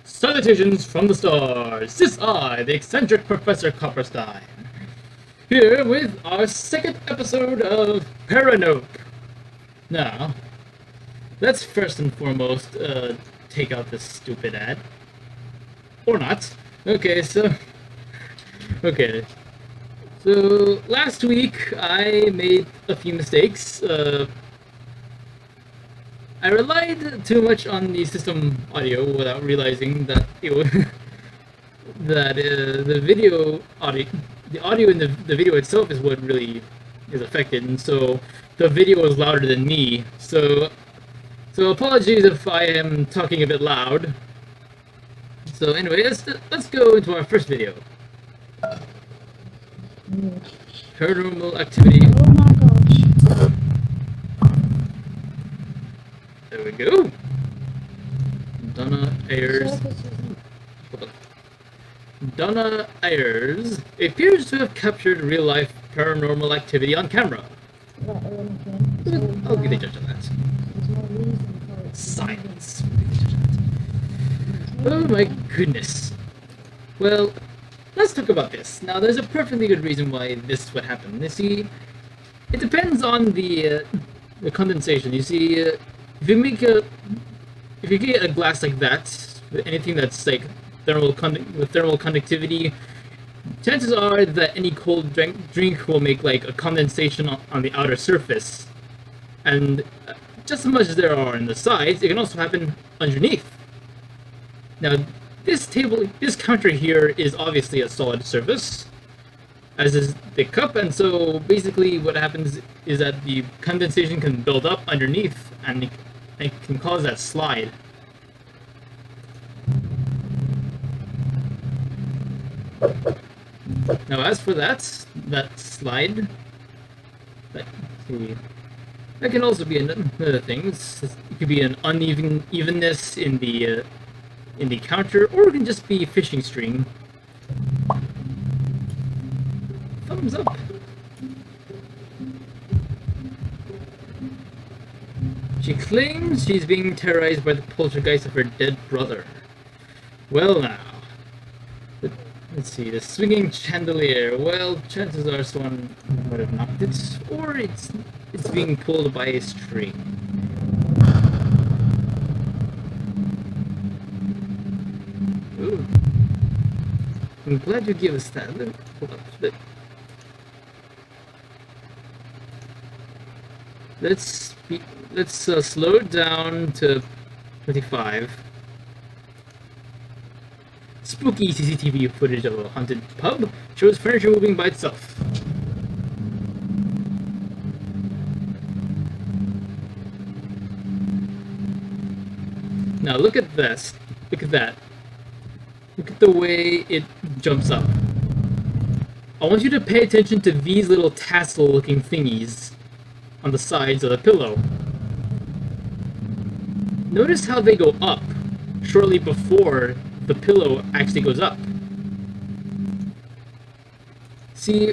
Salutations from the stars! 'Tis I, the eccentric Professor Copperstein, here with our second episode of ParaNope. Now, let's first and foremost take out this stupid ad. Or not. Okay, so last week I made a few mistakes. I relied too much on the system audio without realizing that it was the audio in the video itself is what really is affected, and so the video is louder than me. So apologies if I am talking a bit loud. So anyway, let's go into our first video. Paranormal activity. Oh my gosh. There we go. Donna Ayers. Donna Ayers appears to have captured real-life paranormal activity on camera. I'll be the judge on that. Silence. Oh my goodness. Well, let's talk about this. Now, there's a perfectly good reason why this would happen. You see, it depends on the condensation. You see, if you get a glass like that, anything that's like thermal conductivity, chances are that any cold drink will make like a condensation on the outer surface, and just as much as there are on the sides, it can also happen underneath. Now, this counter here is obviously a solid surface, as is the cup, and so basically what happens is that the condensation can build up underneath, and it can cause that slide. Now, as for that slide, that can also be another thing. It could be an unevenness in the counter, or it can just be fishing string. Thumbs up. She claims she's being terrorized by the poltergeist of her dead brother. Well now, let's see, the swinging chandelier. Well, chances are someone would have knocked it, or it's being pulled by a string. Ooh. I'm glad you gave us that. Hold up. Let's slow it down to 25. Spooky CCTV footage of a haunted pub shows furniture moving by itself. Now look at this. Look at that. Look at the way it jumps up. I want you to pay attention to these little tassel-looking thingies on the sides of the pillow. Notice how they go up shortly before the pillow actually goes up. See,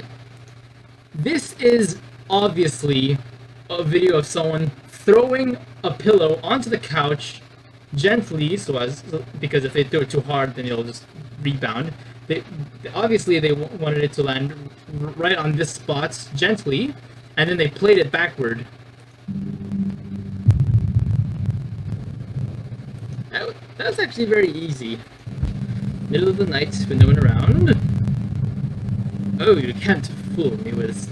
this is obviously a video of someone throwing a pillow onto the couch gently, because if they throw it too hard, then it'll just rebound. Obviously they wanted it to land right on this spot gently, and then they played it backward. That's actually very easy. Middle of the night, with no one around. Oh, you can't fool me with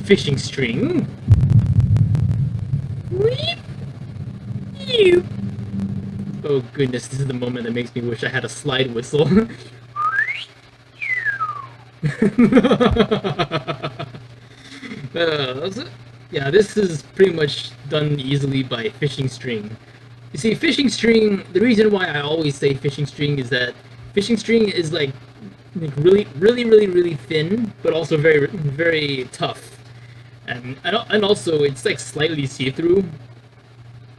fishing string. Oh goodness, this is the moment that makes me wish I had a slide whistle. Yeah, this is pretty much done easily by fishing string. You see, fishing string, the reason why I always say fishing string is that fishing string is like really thin, but also very, very tough. And also it's like slightly see-through.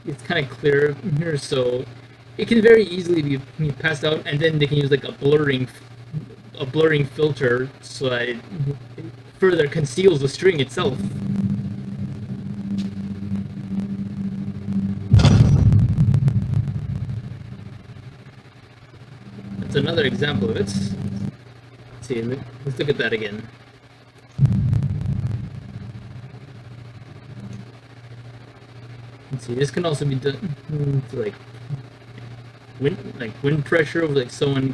It's kind of clear here, so it can very easily be passed out, and then they can use like a blurring filter so that it further conceals the string itself. another example of it. Let's see, let's look at that again. Let's see, this can also be done to wind pressure with like someone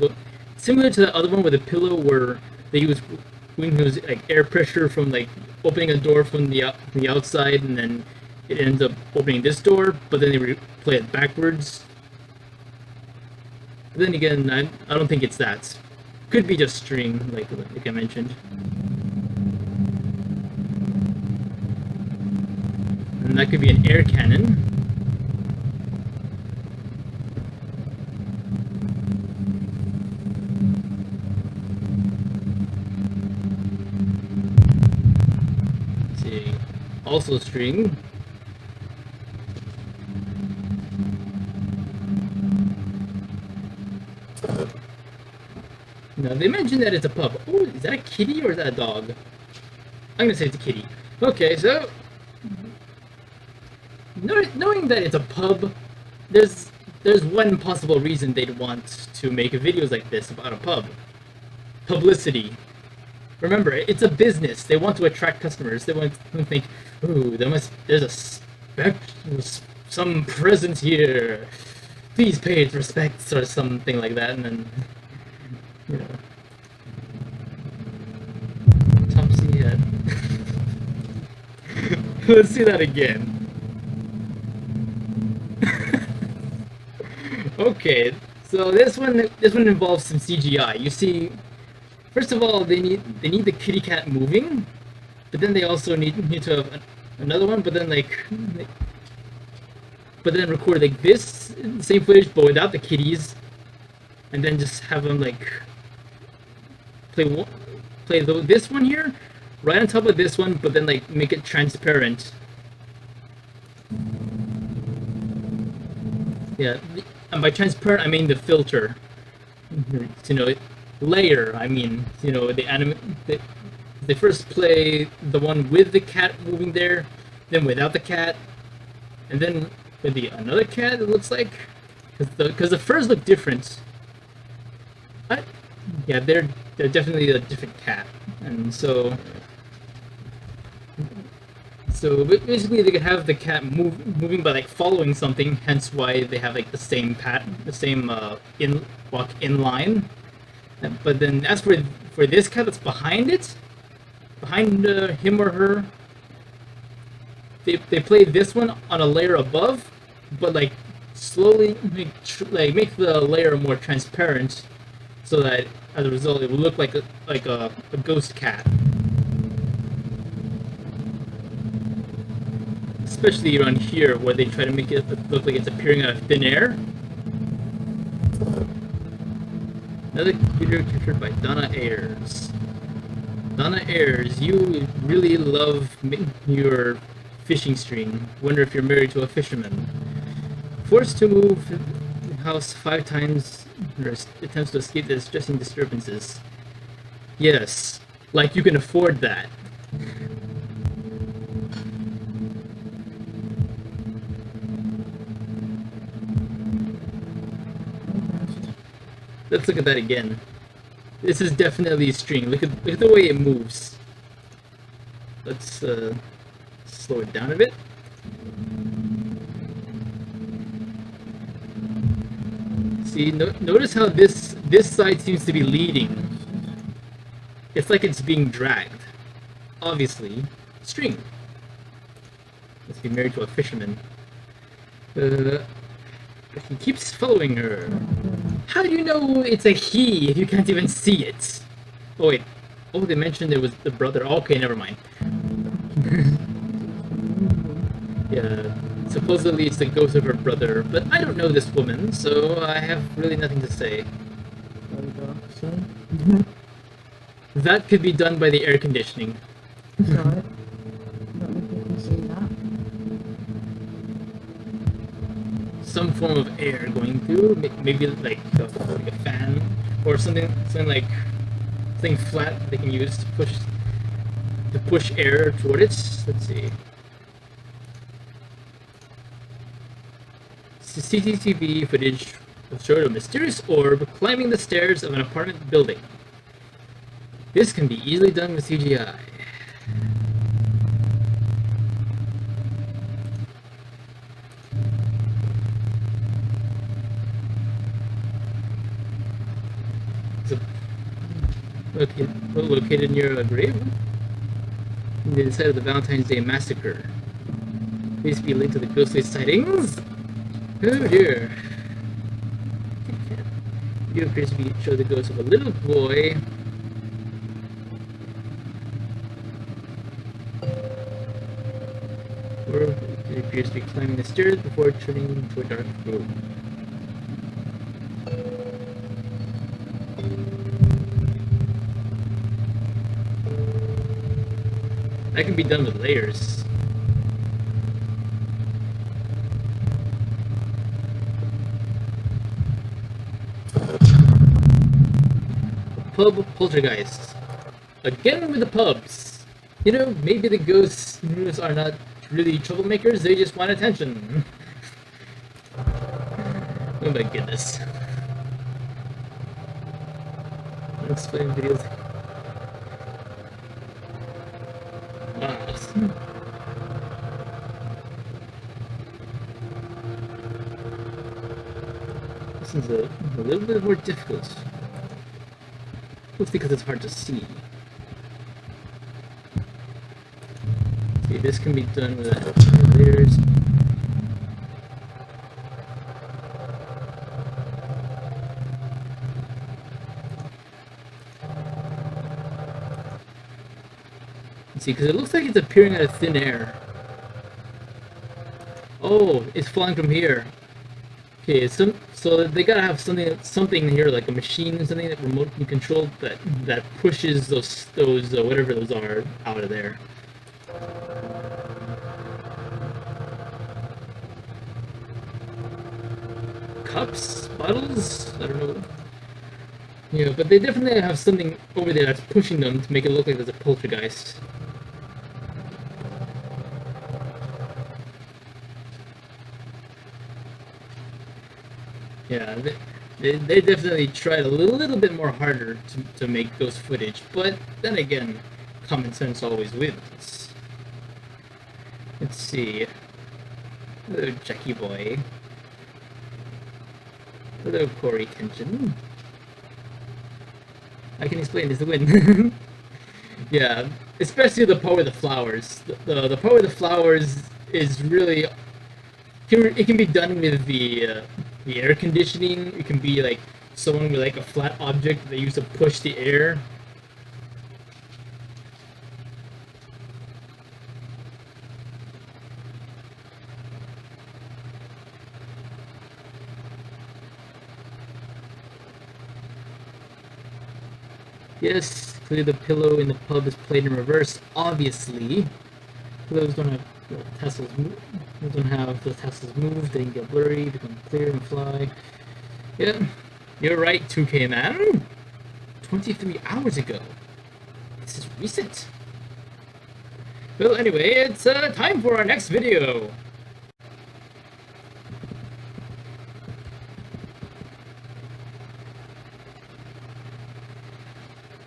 similar to the other one with a pillow where they use like air pressure from like opening a door from the outside, and then it ends up opening this door, but then they play it backwards. But then again, I don't think it's that. Could be just string, like I mentioned. And that could be an air cannon. Let's see. Also string. Now they mentioned that it's a pub. Oh, is that a kitty or is that a dog? I'm gonna say it's a kitty. Okay, so knowing that it's a pub, there's one possible reason they'd want to make videos like this about a pub. Publicity. Remember, it's a business. They want to attract customers. They want to think, ooh, there's some presence here. Please pay its respects or something like that, and then you know, Topsy head. Let's see that again. Okay, so this one involves some CGI. You see, first of all, they need the kitty cat moving, but then they also need to have another one. But then record like this same footage, but without the kitties, and then just have them like play this one here right on top of this one, but then like make it transparent. Yeah, and by transparent I mean the filter. You know, layer. I mean, you know, they first play the one with the cat moving there, then without the cat, and then with another cat. It looks like because the furs look different. Yeah, they're definitely a different cat, and so basically they could have the cat moving by like following something, hence why they have like the same walk in line. But then as for this cat that's behind him or her, they play this one on a layer above, but like slowly make the layer more transparent, so that as a result it will look like a ghost cat. Especially around here, where they try to make it look like it's appearing out of thin air. Another video captured by Donna Ayers. Donna Ayers, you really love your fishing string. Wonder if you're married to a fisherman. Forced to move the house 5 times, or attempts to escape the distressing disturbances. Yes, like you can afford that. Let's look at that again. This is definitely a string. Look at the way it moves. Let's slow it down a bit. See, notice how this side seems to be leading. It's like it's being dragged. Obviously, string. Must be married to a fisherman. But he keeps following her. How do you know it's a he if you can't even see it? Oh wait. Oh, they mentioned it was the brother. Okay, never mind. Yeah. Supposedly it's the ghost of her brother, but I don't know this woman, so I have really nothing to say. That could be done by the air conditioning. Right. Not many people see that. Some form of air going through, maybe like a fan or something flat they can use to push air toward it. Let's see. CCTV footage showed a mysterious orb climbing the stairs of an apartment building. This can be easily done with CGI. Located near a grave near the site of the Valentine's Day massacre. Please be linked to the ghostly sightings. Oh dear. You appears to show the ghost of a little boy. Or it appears to be climbing the stairs before turning into a dark room. That can be done with layers. Pub poltergeist. Again with the pubs. You know, maybe the ghosts are not really troublemakers, they just want attention. Oh my goodness. Explain videos. Wow. This is a little bit more difficult. Mostly because it's hard to see. See, this can be done with layers. See, because it looks like it's appearing out of thin air. Oh, it's flying from here. Okay, so they gotta have something here, like a machine, something that remotely controlled that pushes those whatever those are out of there. Cups, bottles, I don't know. Yeah, but they definitely have something over there that's pushing them to make it look like there's a poltergeist. Yeah, they definitely tried a little bit more harder to make ghost footage, but then again, common sense always wins. Let's see. Hello, Jackie boy. Hello, Corey Kenshin. I can explain this win. Yeah, especially the part with the flowers. The part with the flowers is really... It can be done with the air conditioning. It can be like someone with like a flat object that they use to push the air. Yes, clearly the pillow in the pub is played in reverse, obviously. Pillows don't have the tassels move. Don't have the tassels moved, they can get blurry, become clear and fly. Yeah, you're right, 2K man. 23 hours ago. This is recent. Well, anyway, it's time for our next video.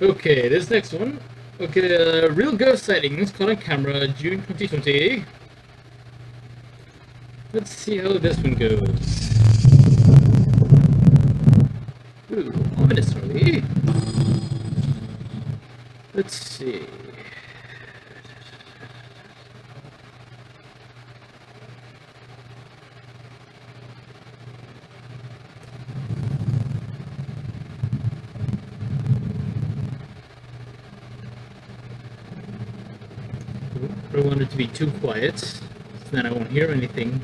Okay, this next one. Okay, real ghost sightings caught on camera, June 2020. Let's see how this one goes. Ooh, ominously. Let's see. I don't want it to be too quiet, so then I won't hear anything.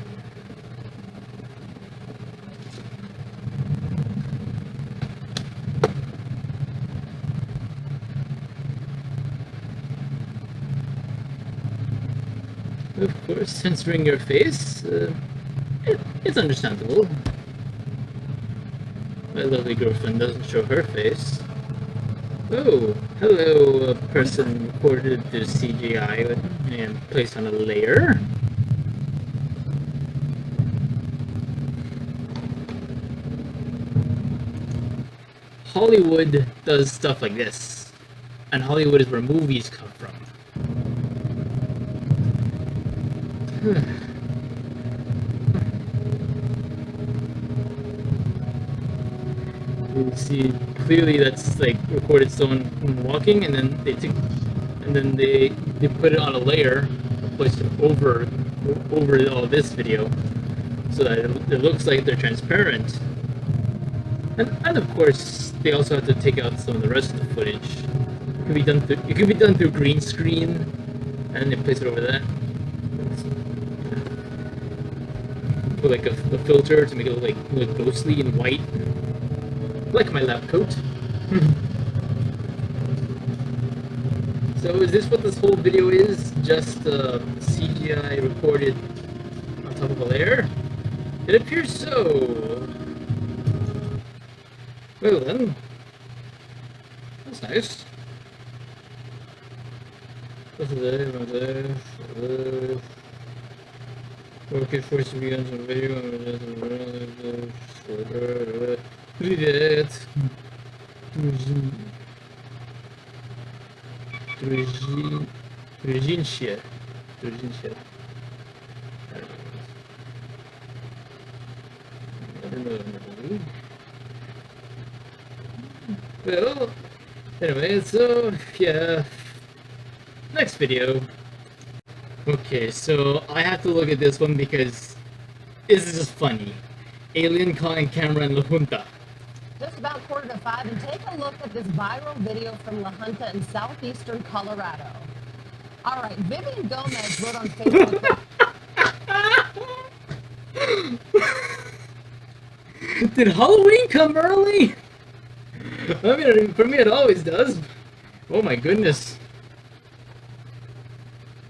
Of course, censoring your face, it's understandable. My lovely girlfriend doesn't show her face. Oh, hello, person recorded to CGI and placed on a layer. Hollywood does stuff like this, and Hollywood is where movies come from. You see clearly that's like recorded someone walking, and then they put it on a layer, placed it over all this video, so that it looks like they're transparent. And of course, they also have to take out some of the rest of the footage. It could be done through green screen, and they place it over that. Put like a filter to make it look ghostly and white, like my lab coat. So is this what this whole video is? Just CGI recorded on top of a layer? It appears so. Well then, that's nice. Okay, forced to be on some video. Привет. Дружинще. I don't know. Well, anyway, so yeah, next video. Okay, so I have to look at this one because this is just funny. Alien calling camera in La Junta. Just about 4:45, and take a look at this viral video from La Junta in southeastern Colorado. All right, Vivian Gomez wrote on Facebook that Did Halloween come early? I mean, for me it always does. Oh my goodness.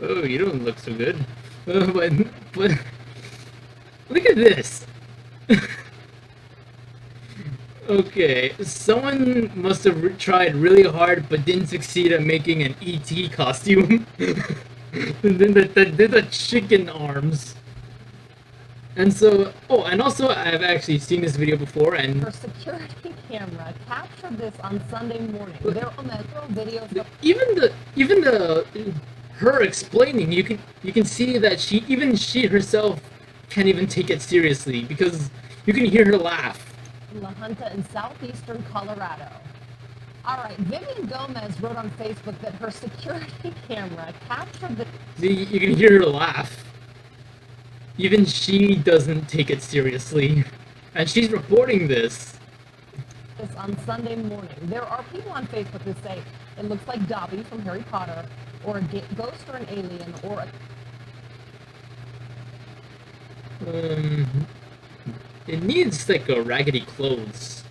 Oh, you don't look so good. But look at this. Okay, someone must have tried really hard but didn't succeed at making an ET costume. And then the chicken arms. And so, oh, and also I've actually seen this video before, and her security camera captured this on Sunday morning. There are several videos. even the her explaining, you can see that she herself can't even take it seriously because you can hear her laugh. La Junta in southeastern Colorado. All right, Vivian Gomez wrote on Facebook that her security camera captured the. See, you can hear her laugh. Even she doesn't take it seriously, and she's reporting this. This on Sunday morning. There are people on Facebook who say it looks like Dobby from Harry Potter, or a ghost or an alien, or a. It needs like a raggedy clothes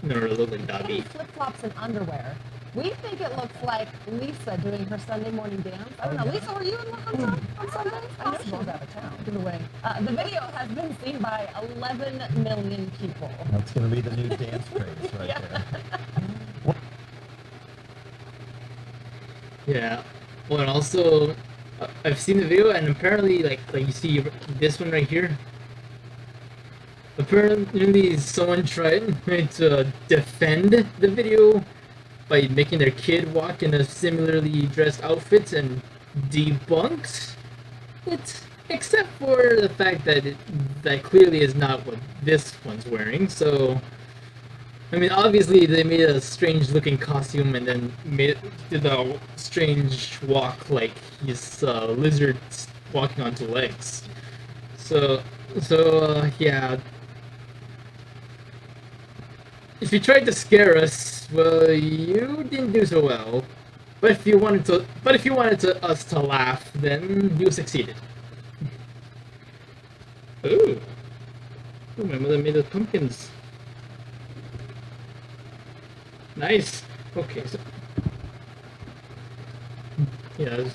in order to look like Dobby. Flip-flops and underwear. We think it looks like Lisa doing her Sunday morning dance. I don't know. Lisa, were you in La Junta on Sunday? I know she was out of town. Either way. The video has been seen by 11 million people. That's going to be the new dance craze right there. Yeah. Well, and also, I've seen the video, and apparently, like you see this one right here. Apparently, someone tried to defend the video by making their kid walk in a similarly dressed outfit and debunked it, except for the fact that that clearly is not what this one's wearing. So, I mean, obviously they made a strange-looking costume and then did a strange walk like he's a lizard walking onto legs. So yeah. If you tried to scare us, well, you didn't do so well. But if you wanted us to laugh, then you succeeded. Ooh, my mother made us pumpkins. Nice. Okay, so yeah,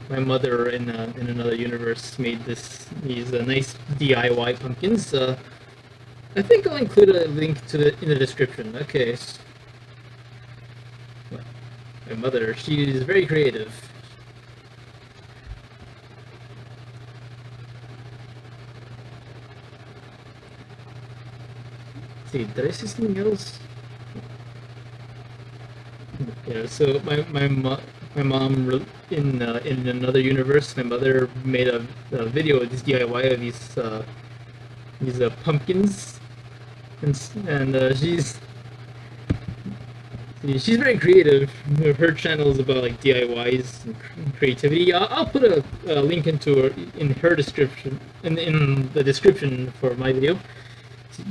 my mother in another universe made these nice DIY pumpkins. I think I'll include a link to in the description. Okay. My mother, she's very creative. Let's see, did I see something else? Yeah, so my mom in another universe, my mother made a video of this DIY of these pumpkins, and she's very creative. Her channel is about like DIYs and creativity. I'll put a link in her description in the description for my video.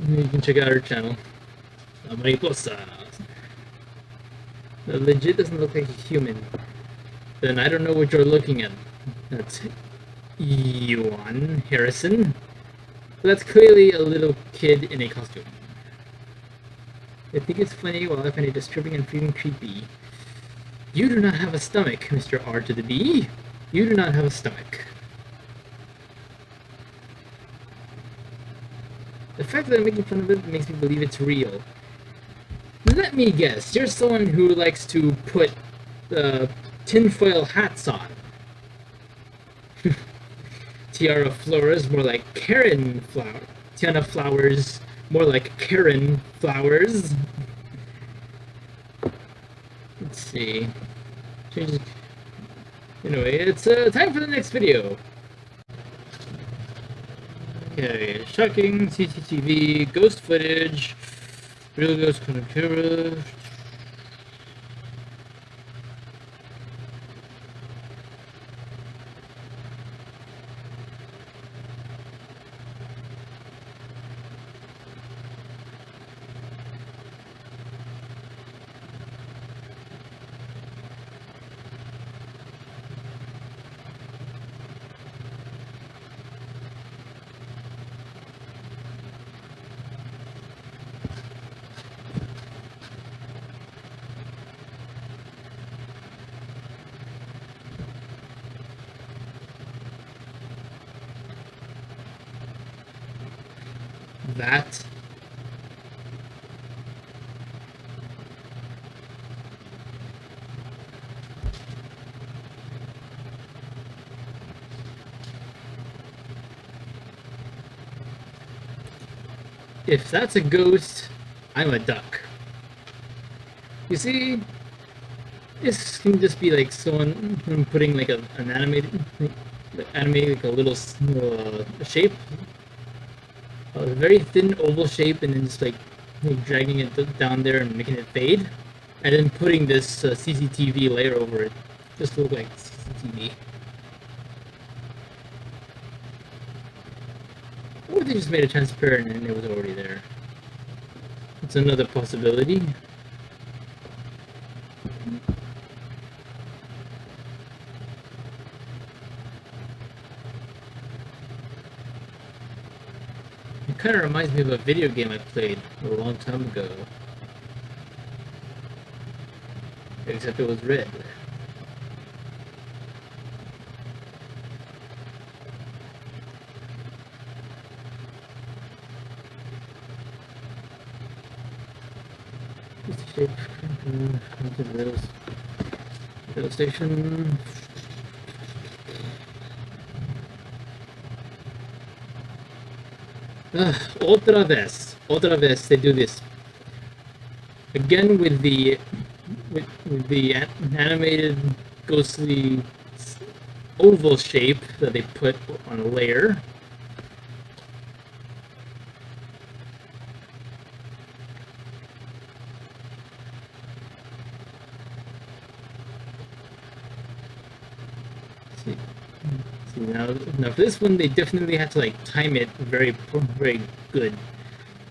You can check out her channel. Mariposa. Legit doesn't look like a human. Then I don't know what you're looking at. That's Yuan Harrison. That's clearly a little kid in a costume. I think it's funny while I find it disturbing and freaking creepy. You do not have a stomach, Mr. R to the B. You do not have a stomach. The fact that I'm making fun of it makes me believe it's real. Let me guess, you're someone who likes to put tinfoil hats on. Tiara flowers, more like Karen flower. Tiana flowers, more like Karen flowers. Let's see. Changes. Anyway, it's time for the next video. Okay, shocking CCTV, ghost footage, real ghost kind of camera. That if that's a ghost, I'm a duck. You see, this can just be like someone putting like an animated like a little shape, a very thin oval shape, and then just like dragging it down there and making it fade, and then putting this CCTV layer over it, just to look like CCTV. Or they just made it transparent and it was already there. It's another possibility. It kind of reminds me of a video game I played a long time ago. Except it was red. Shape rail station. Otra vez, they do this again with the animated ghostly oval shape that they put on a layer. See now for this one, they definitely have to like time it very good,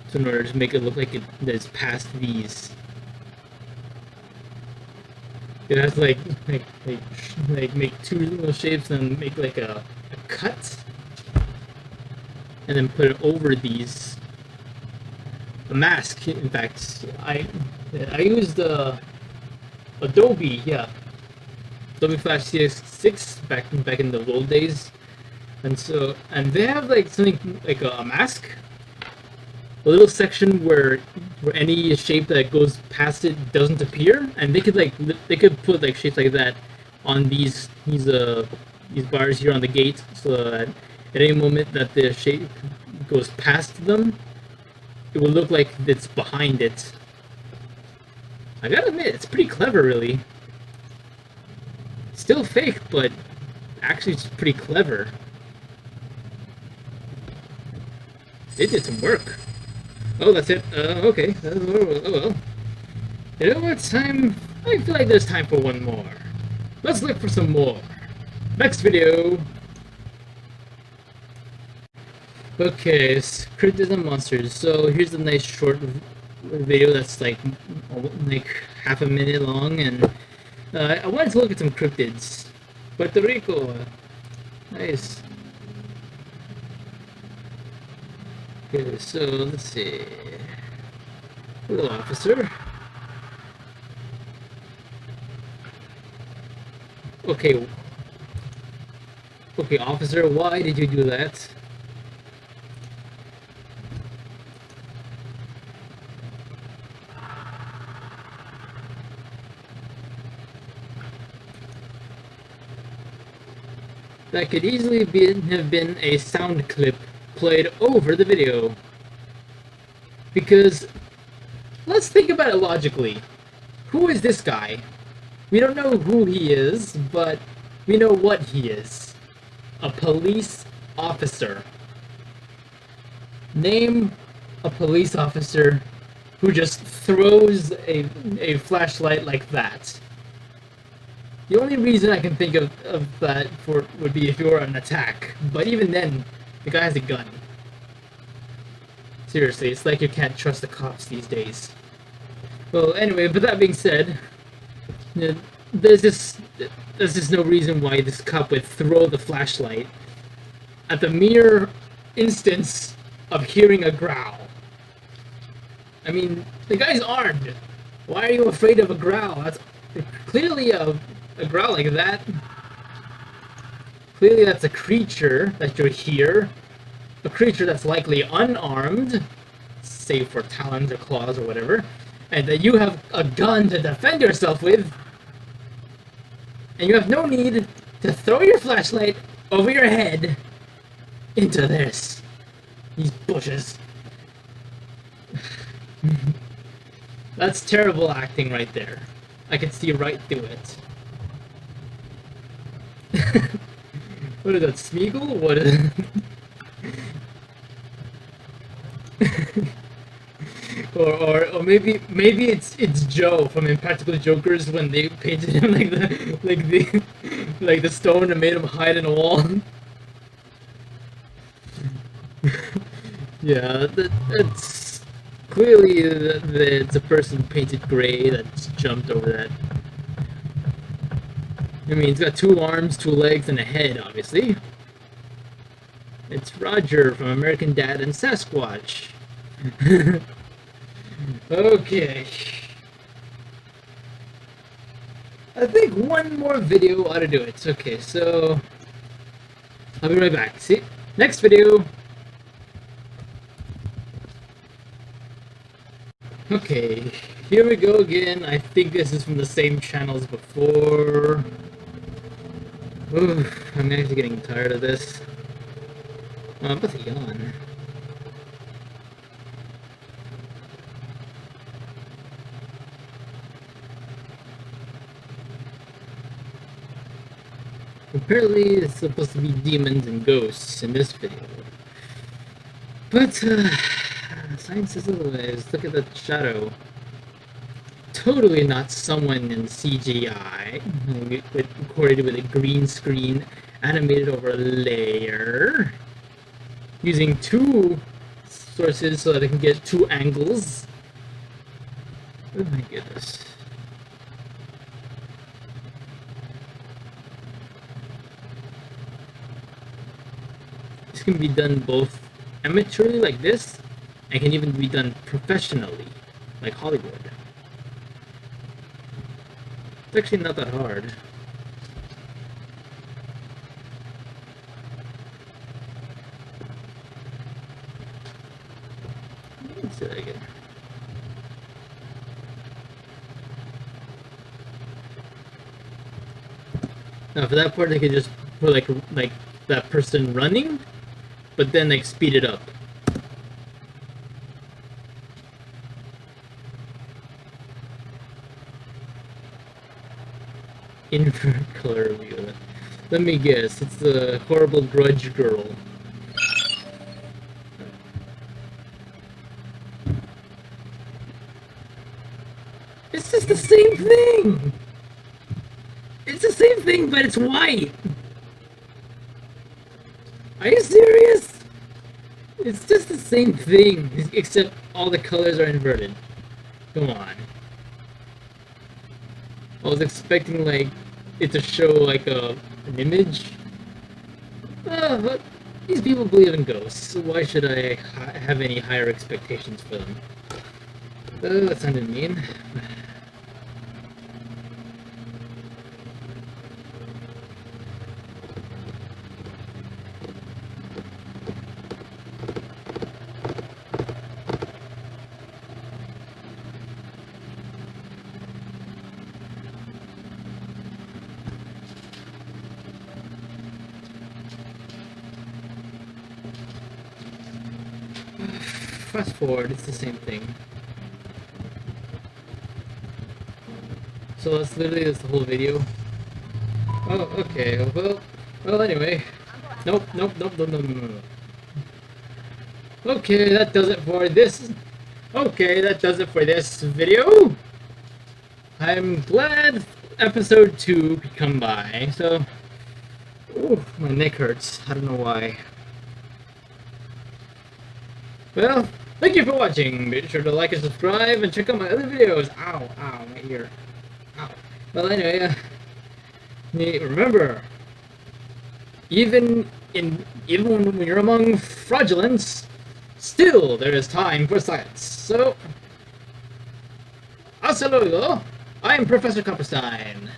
so in order to make it look like it's past these. It has to like make two little shapes and make like a cut, and then put it over these. A mask, in fact. I used Adobe, yeah. Adobe Flash CS6 back in the old days, and they have like something like a mask, a little section where any shape that goes past it doesn't appear, and they could put like shapes like that on these bars here on the gate, so that at any moment that the shape goes past them, it will look like it's behind it. I gotta admit, it's pretty clever, really. Still fake, but actually it's pretty clever. They did some work. Oh, that's it. Okay. Oh, well. You know what? Time. I feel like there's time for one more. Let's look for some more. Next video. Okay, criticism monsters. So here's a nice short video that's like half a minute long, and I wanted to look at some cryptids. Puerto Rico. Nice. Okay, so let's see. Hello, officer. Okay. Okay, officer, why did you do that? That could easily have been a sound clip played over the video. Because, let's think about it logically. Who is this guy? We don't know who he is, but we know what he is. A police officer. Name a police officer who just throws a flashlight like that. The only reason I can think of that would be if you were an attack. But even then, the guy has a gun. Seriously, it's like you can't trust the cops these days. Well, anyway, but that being said, there's just no reason why this cop would throw the flashlight at the mere instance of hearing a growl. I mean, the guy's armed. Why are you afraid of a growl? That's clearly a growl like that. Clearly that's a creature that you hear. A creature that's likely unarmed, save for talons or claws or whatever, and that you have a gun to defend yourself with, and you have no need to throw your flashlight over your head into these bushes. That's terrible acting right there. I can see right through it. What is that, Smeagol? What is or maybe it's Joe from Impractical Jokers when they painted him like the stone and made him hide in a wall. Yeah, that's clearly it's a person painted gray that's jumped over that. I mean, he's got 2 arms, 2 legs, and a head, obviously. It's Roger from American Dad and Sasquatch. Okay. I think one more video ought to do it. Okay, so I'll be right back. See? Next video. Okay, here we go again. I think this is from the same channel as before. Oof, I'm actually getting tired of this. Oh, I'm about to yawn. Apparently, it's supposed to be demons and ghosts in this video. But, science says otherwise. Look at that shadow. Totally not someone in CGI. Recorded with a green screen, animated over a layer. Using 2 sources so that I can get 2 angles. Oh my goodness. This can be done both amateurly like this, and can even be done professionally, like Hollywood. It's actually not that hard. Let's do that again. Now for that part, they could just put like that person running, but then like speed it up. invert color reveal. Let me guess, it's the horrible grudge girl. It's just the same thing! It's the same thing, but it's white! Are you serious? It's just the same thing, except all the colors are inverted. Come on. I was expecting, like, it to show, like, an image. But these people believe in ghosts, so why should I have any higher expectations for them? That sounded mean. Fast forward, it's the same thing. So that's literally the whole video. Oh, okay. Well, anyway. Nope. Okay, that does it for this. Okay, that does it for this video. I'm glad episode 2 could come by. So, ooh, my neck hurts. I don't know why. Well, thank you for watching. Be sure to like and subscribe and check out my other videos. Ow, my ear. Ow. Well, anyway, remember, even when you're among fraudulence, still there is time for science. So, hasta luego. I'm Professor Copperstein.